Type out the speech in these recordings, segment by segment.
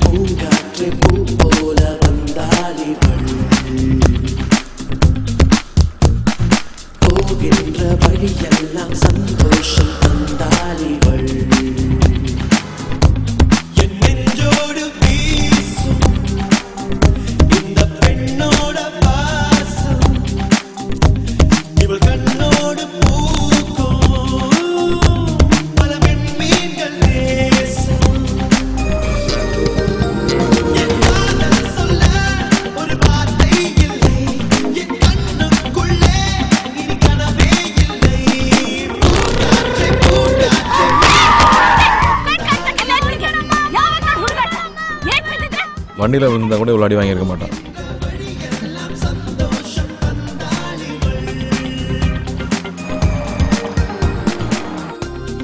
பூங்காற்றை பூ போல வந்தாளிவள் போகின்ற வழியெல்லாம் சந்தோஷம் தந்தாளிவள் என் நெஞ்சோடு வீசும் இந்த பெண்ணோட வாசம் இவள் கண்ணோடு பூக்கும் பல பெண்மீன்கள் நேசம் என் காதல் சொல்ல ஒரு வார்த்தை இல்லை என் கண்ணுக்குள்ளே இனி கனவே இல்லை பூங்காற்றே பூங்காற்றே வண்டியில் விழுந்தா கூட இவ்வளோ அடி வாங்கியிருக்க மாட்டான்.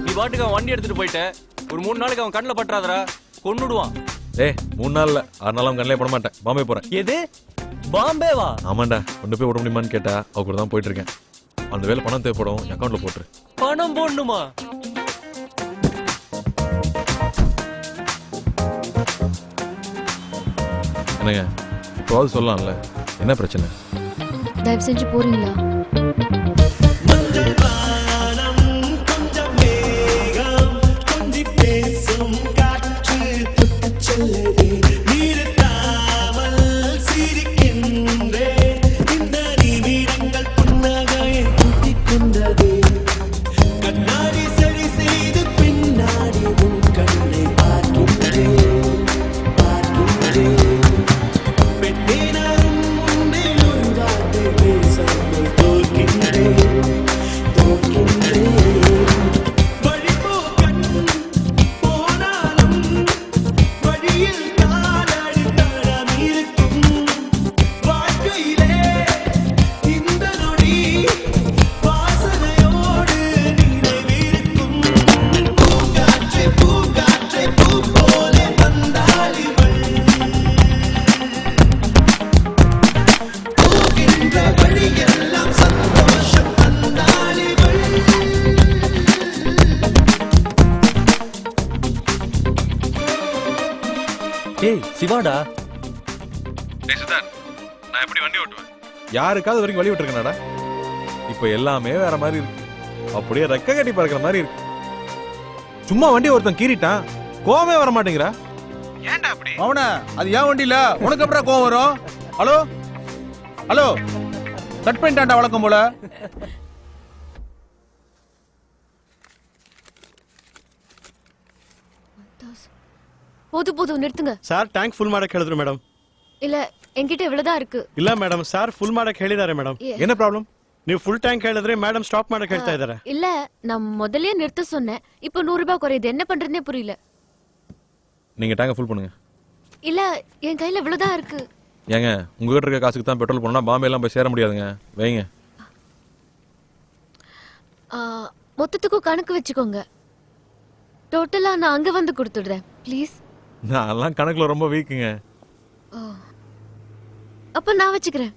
நீ பாட்டுக்கு அவன் வண்டி எடுத்துட்டு போயிட்ட ஒரு 3 நாளைக்கு அவன் கண்ணில் பற்றாதரா கொன்னுடுவான். 3 நாள்ல 6 நாள் அவன் கண்ணிலே போட மாட்டேன். பாம்பே போறேன். எது பாம்பேவா? ஆமாண்டா, கொண்டு போய் விட முடியுமான்னு கேட்டா அவ கூட தான் போயிட்டு இருக்கேன். அந்த வேலை பணம் தேவைப்படும், என் அக்கௌண்ட்ல போட்டுரு. பணம் போடணுமா? என்னங்க இப்போவாது சொல்லலாம்ல, என்ன பிரச்சனை? தயவு செஞ்சு போறீங்களா? மஞ்சள் வானம் கொஞ்சம் மேகம் கொஞ்சி பேசும் காற்று தொட்டுச் செல்லுதே நிறுத்தாமல் சிரிக்கின்றே இந்த நிமிடங்கள் புன்னகையை கூட்டிக் கொண்டதே கண்ணாடி சரி செய்து பின்னாடி உன் கண்ணை பார்க்கின்றேன் பெண்ணே நான் முன்னே ஒரு வார்த்தை பேசாமல் தோற்கின்றேன் வழிபோக்கன் போனாலும் வழியில் காலடி தடம் இருக்கும் வாழ்க்கையிலே இந்த நொடி வாசனையோடு நினைவிருக்கும் பூங்காற்றே பூங்காற்றே பூ போல வந்தாளிவள் போகின்ற வழியெல்லாம் சந்தோஷம் தந்தாளிவள் ஏய் சிவாடா, நான் எப்படி வண்டி ஓட்டுவேன்? யாருக்காவது வரைக்கும் வழி விட்டுருக்கேனாடா? இப்போ எல்லாமே வேற மாதிரி இருக்கு. அப்படியே ரெக்க கட்டி பறக்கிற மாதிரி இருக்கு. சும்மா வண்டி ஒருத்தன் கீறிட்டான், கோவமே வர மாட்டேங்கிறா. ஏன்டா அப்படி? அவன அது ஏன் வண்டி இல்ல, உனக்கு அப்புறம் கோவம் வரும்? ஹலோ ஹலோ, கட் பண்ணிட்டான்டா வழக்கம் போல. போதும் நிறுத்துங்க. ಸರ್ ಟ್ಯಾಂಕ್ ಫುಲ್ ಮಾಡಕ್ಕೆ ಹೇಳಿದ್ರು ಮೇಡಮ್. இல்ல என்கிட்ட இவ்வளவுதான் இருக்கு. ಇಲ್ಲ ಮೇಡಮ್, ಸರ್ ಫುಲ್ ಮಾಡಕ್ಕೆ ಹೇಳಿದ್ದಾರೆ ಮೇಡಮ್. என்ன ப்ராப்ளம்? ನೀವು ಫುಲ್ ಟ್ಯಾಂಕ್ ಹೇಳಿದ್ರೆ ಮೇಡಮ್ ಸ್ಟಾಪ್ ಮಾಡಕ್ಕೆ ಹೇಳ್ತಾ ಇದ್ದಾರೆ. இல்ல நான் முதல்லயே நிறுத்த சொன்னேன். இப்போ 100 ரூபாய் குறையுது, என்ன பண்றதுனே புரியல. நீங்க டேங்க ஃபுல் பண்ணுங்க. இல்ல என் கையில இவ்வளவுதான் இருக்கு. ஏங்க உங்ககிட்ட இருக்க காசுக்கு தான் பெட்ரோல் போனா பாம்பே எல்லாம் போய் சேர முடியாதுங்க. வைங்க. மொத்தத்துக்கும் கணக்கு வச்சுக்கோங்க. டோட்டலா நான் அங்க வந்து கொடுத்துடுறேன் ப்ளீஸ். நான் எல்லாம் கணக்குல ரொம்ப வீக்குங்க. அப்ப நான் வச்சுக்கிறேன்.